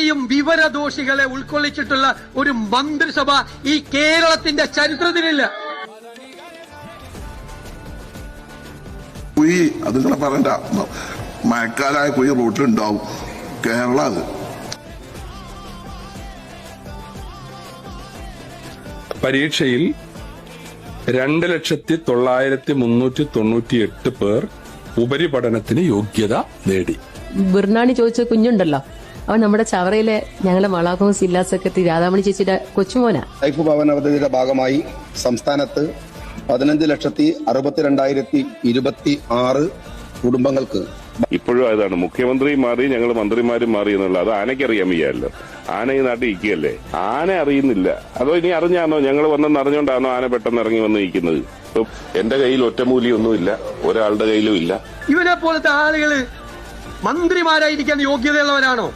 ഇത്രയും വിവരദോഷികളെ ഉൾക്കൊള്ളിച്ചിട്ടുള്ള ഒരു മന്ത്രിസഭ ഈ കേരളത്തിന്റെ ചരിത്രത്തിലില്ല. കുഴി അതുങ്ങളെ പറയണ്ട, മഴക്കാലായ കുഴി റോട്ടിലുണ്ടാവും. കേരള അത് പരീക്ഷയിൽ 2,998,398 പേർ ഉപരിപഠനത്തിന് യോഗ്യത നേടി. ബിർണാണി ചോദിച്ച കുഞ്ഞുണ്ടല്ലോ, അവൻ നമ്മുടെ ചവറയിലെ ഞങ്ങളുടെ വളാകോസ് ജില്ലാ സെക്രട്ടറി രാധാമണി ചേച്ചിയുടെ കൊച്ചുമോനാ. ലൈഫ് ഭവൻ പദ്ധതിയുടെ ഭാഗമായി സംസ്ഥാനത്ത് 15,62,026 കുടുംബങ്ങൾക്ക് ഇപ്പോഴും അതാണ്. മുഖ്യമന്ത്രി മാറി, ഞങ്ങൾ മന്ത്രിമാരും മാറി എന്നുള്ള അത് ആനയ്ക്കറിയാൻ വയ്യല്ലോ. ആന ഈ നാട്ടിൽ ഇരിക്കുകയല്ലേ, ആന അറിയുന്നില്ല. അതോ ഇനി അറിഞ്ഞാണോ ഞങ്ങൾ വന്നെന്ന് അറിഞ്ഞോണ്ടാണോ ആന പെട്ടെന്ന് ഇറങ്ങി വന്ന് നിൽക്കുന്നത്? എന്റെ കയ്യിൽ ഒറ്റമൂലിയൊന്നുമില്ല, ഒരാളുടെ കയ്യിലും ഇല്ല. ഇവനെ പോലത്തെ ആളുകള് മന്ത്രിമാരായിരിക്കാൻ യോഗ്യതയുള്ളവരാണോ?